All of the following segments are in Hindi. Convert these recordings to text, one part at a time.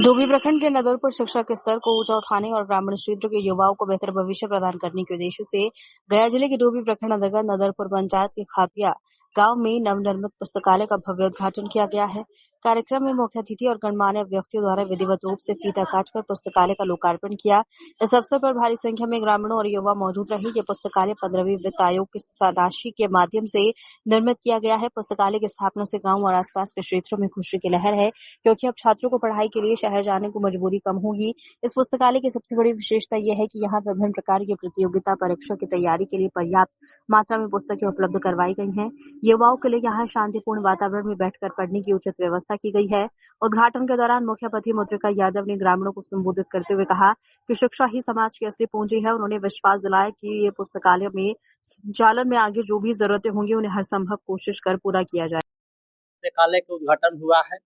धोबी प्रखंड के नदरपुर शिक्षा के स्तर को ऊंचा उठाने और ग्रामीण क्षेत्र के युवाओं को बेहतर भविष्य प्रदान करने के उद्देश्य से गया जिले के धोबी प्रखंड अंतर्गत नदरपुर पंचायत के खापिया गांव में नवनिर्मित पुस्तकालय का भव्य उद्घाटन किया गया है। कार्यक्रम में मुख्य अतिथि और गणमान्य व्यक्तियों द्वारा विधिवत रूप से फीता काटकर पुस्तकालय का लोकार्पण किया। इस अवसर पर भारी संख्या में ग्रामीणों और युवा मौजूद रहे। ये पुस्तकालय 15वीं वित्त आयोग की राशि के माध्यम से निर्मित किया गया है। पुस्तकालय की स्थापना से गाँव और आसपास के क्षेत्रों में खुशी की लहर है, क्योंकि अब छात्रों को पढ़ाई के लिए शहर जाने को मजबूरी कम होगी। इस पुस्तकालय की सबसे बड़ी विशेषता यह है कि यहाँ विभिन्न प्रकार की प्रतियोगिता परीक्षा की तैयारी के लिए पर्याप्त मात्रा में पुस्तकें उपलब्ध करवाई गई हैं। युवाओं के लिए यहाँ शांतिपूर्ण वातावरण में बैठकर पढ़ने की उचित व्यवस्था की गई है। उद्घाटन के दौरान मुख्य अतिथि मुद्रिका यादव ने ग्रामीणों को संबोधित करते हुए कहा कि शिक्षा ही समाज की असली पूंजी है। उन्होंने विश्वास दिलाया कि ये पुस्तकालय में संचालन में आगे जो भी जरूरतें होंगी उन्हें हर संभव कोशिश कर पूरा किया जाए। पुस्तकालय का उद्घाटन हुआ है।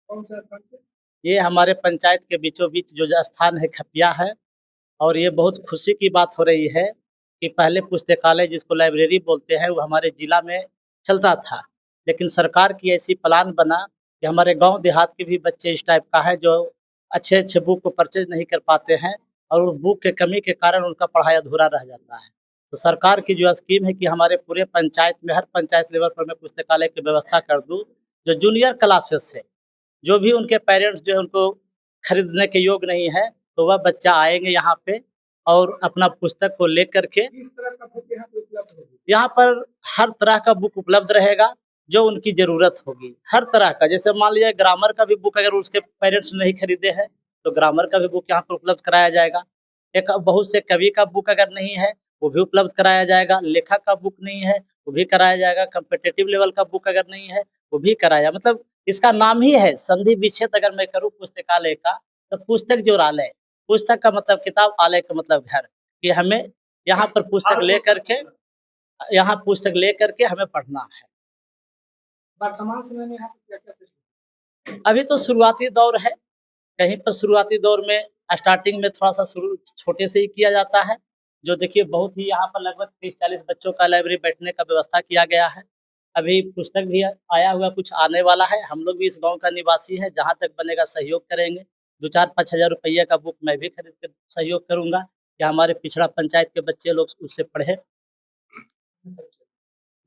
कौन सा स्थान पे? ये हमारे पंचायत के बीचों बीच जो स्थान है खपिया है, और ये बहुत खुशी की बात हो रही है कि पहले पुस्तकालय जिसको लाइब्रेरी बोलते हैं वो हमारे जिला में चलता था, लेकिन सरकार की ऐसी प्लान बना कि हमारे गांव देहात के भी बच्चे इस टाइप का है जो अच्छे अच्छे बुक को परचेज नहीं कर पाते हैं और उस बुक के कमी के कारण उनका पढ़ाई अधूरा रह जाता है। तो सरकार की जो स्कीम है कि हमारे पूरे पंचायत में हर पंचायत लेवल पर मैं पुस्तकालय की व्यवस्था कर दूँ, जो जूनियर क्लासेस है, जो भी उनके पेरेंट्स जो है उनको खरीदने के योग्य नहीं है, तो वह बच्चा आएंगे यहाँ पे और अपना पुस्तक को लेकर के किस तरह का बुक यहाँ पे उपलब्ध होगी? यहाँ पर हर तरह का बुक उपलब्ध रहेगा जो उनकी जरूरत होगी। हर तरह का, जैसे मान लीजिए ग्रामर का भी बुक अगर उसके पेरेंट्स नहीं खरीदे हैं तो ग्रामर का भी बुक यहाँ पर उपलब्ध कराया जाएगा। एक बहुत से कवि का बुक अगर नहीं है वो भी उपलब्ध कराया जाएगा। लेखक का बुक नहीं है वो भी कराया जाएगा। कॉम्पिटिटिव लेवल का बुक अगर नहीं है वो भी कराया, मतलब इसका नाम ही है संधि विच्छेद अगर मैं करूँ पुस्तकालय का, तो पुस्तक जोरालय, पुस्तक का मतलब किताब, आलय का मतलब घर, कि हमें यहाँ पर पुस्तक लेकर के हमें पढ़ना है। वर्तमान समय में यहाँ पे क्या-क्या फैसिलिटी? अभी तो शुरुआती दौर है, कहीं पर शुरुआती दौर में स्टार्टिंग में थोड़ा सा शुरू छोटे से ही किया जाता है। जो देखिए बहुत ही यहाँ पर लगभग 30-40 बच्चों का लाइब्रेरी बैठने का व्यवस्था किया गया है। अभी पुस्तक भी आया हुआ, कुछ आने वाला है। हम लोग भी इस गाँव का निवासी है, जहाँ तक बनेगा सहयोग करेंगे। 2-4-5 हज़ार रुपये का बुक मैं भी खरीद कर सहयोग करूँगा कि हमारे पिछड़ा पंचायत के बच्चे लोग उससे पढ़े।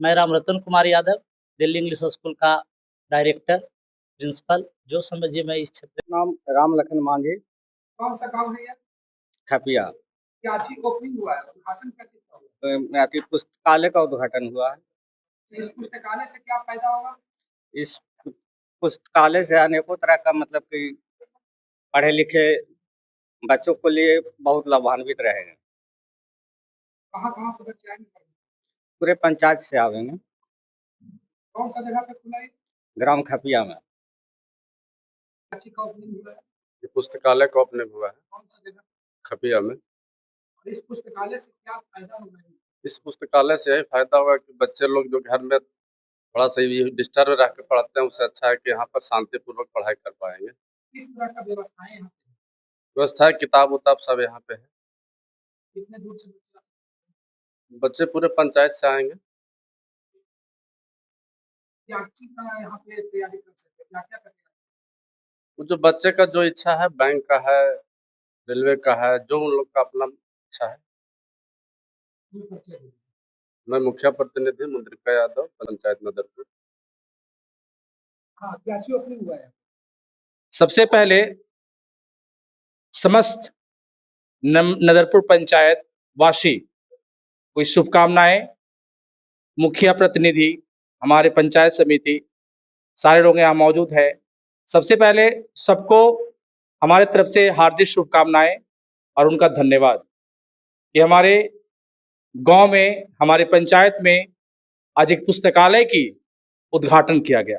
मैं रामरतन कुमार यादव, दिल्ली इंग्लिश स्कूल का डायरेक्टर, प्रिंसिपल, जो समझिए मैं इस क्षेत्र। नाम राम लखन मांझी, कौन सा गाँव है ये? खपिया। क्या चीज ओपनिंग हुआ है? उद्घाटन क्या चीज का हुआ है? पुस्तकालय का उद्घाटन हुआ है। तो इस पुस्तकालय से क्या फायदा होगा? इस पुस्तकालय से अनेकों तरह का मतलब कि पढ़े लिखे बच्चों के लिए बहुत लाभान्वित रहेगा। कहाँ-कहाँ से बच्चे आएंगे पढ़ने? पूरे पंचायत से आवेंगे। कौन सा जगह पे खुला है? ग्राम खपिया में। क्या चीज का ओपनिंग हुआ है? ये पुस्तकालय का ओपनिंग हुआ है कौन सा जगह? खपिया में। और इस पुस्तकालय से क्या फायदा होगा? इस पुस्तकालय से यही फायदा होगा कि बच्चे लोग जो घर में थोड़ा सा ये डिस्टर्ब रह के पढ़ते हैं, उससे अच्छा है कि यहाँ पर शांतिपूर्वक पढ़ाई कर पाएंगे। किस तरह का व्यवस्थाएं यहाँ पे? व्यवस्था है, किताब उताब सब यहाँ पे है। कितने दूर से बच्चे आ सकते हैं? बच्चे पूरे पंचायत से आएंगे। क्या चीज का यहाँ पे तैयारी कर सकते हैं? क्या-क्या करके वो जो बच्चे का जो इच्छा है, बैंक का है, रेलवे का है, जो उन लोग का अपना इच्छा है। जो बच्चे हैं? मैं मुखिया प्रतिनिधि मुद्रिका यादव, पंचायत नदरपुर। हाँ, क्या चीज ओपनिंग हुआ है? सबसे पहले समस्त नदरपुर पंचायत वासी कोई शुभकामनाएं। मुखिया प्रतिनिधि, हमारे पंचायत समिति, सारे लोग यहाँ मौजूद है। सबसे पहले सबको हमारे तरफ से हार्दिक शुभकामनाएं और उनका धन्यवाद कि हमारे गांव में, हमारे पंचायत में आज एक पुस्तकालय की उद्घाटन किया गया।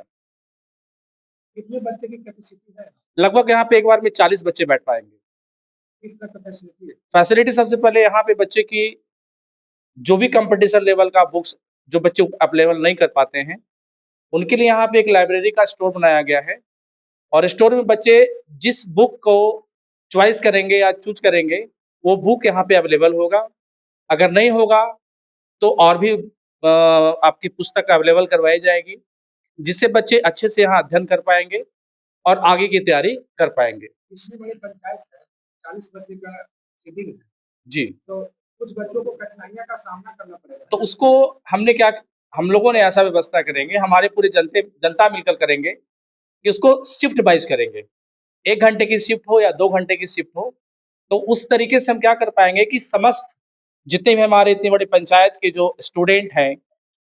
कितने बच्चे की कैपेसिटी है? लगभग यहाँ पे एक बार में 40 बच्चे बैठ पाएंगे। किस तरह का फैसिलिटी है? फैसिलिटी सबसे पहले यहाँ पे बच्चे की जो भी कंपटीशन लेवल का बुक्स जो बच्चे अवेलेबल नहीं कर पाते हैं उनके लिए यहाँ पे एक लाइब्रेरी का स्टोर बनाया गया है, और स्टोर में बच्चे जिस बुक को चॉइस करेंगे या चूज करेंगे वो बुक यहाँ पे अवेलेबल होगा। अगर नहीं होगा तो और भी आपकी पुस्तक अवेलेबल करवाई जाएगी, जिससे बच्चे अच्छे से यहाँ अध्ययन कर पाएंगे और आगे की तैयारी कर पाएंगे। इतनी बड़ी पंचायत है, 40 बच्चे का सीटिंग है, जी। तो कुछ बच्चों को कठिनाइयों का सामना करना पड़ेगा। तो उसको हम लोगों ने ऐसा व्यवस्था करेंगे, हमारे पूरे जनता मिलकर करेंगे कि उसको शिफ्ट वाइज करेंगे। 1 घंटे की शिफ्ट हो या 2 घंटे की शिफ्ट हो, तो उस तरीके से हम क्या कर पाएंगे कि समस्त जितने भी हमारे इतनी बड़ी पंचायत के जो स्टूडेंट हैं,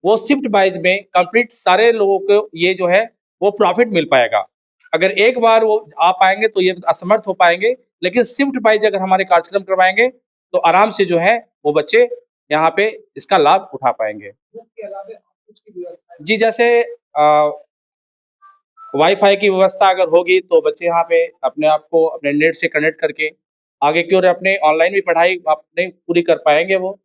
वो शिफ्ट वाइज में कंप्लीट सारे लोगों को ये जो है वो प्रॉफिट मिल पाएगा। अगर एक बार वो आ पाएंगे तो ये असमर्थ हो पाएंगे, लेकिन शिफ्ट वाइज अगर हमारे कार्यक्रम करवाएंगे तो आराम से जो है वो बच्चे यहाँ पे इसका लाभ उठा पाएंगे। उसके अलावा कुछ की व्यवस्था है? जी, जैसे वाईफाई की व्यवस्था अगर होगी तो बच्चे यहाँ पे अपने आप को अपने नेट से कनेक्ट करके आगे की ओर अपने ऑनलाइन भी पढ़ाई अपने पूरी कर पाएंगे वो।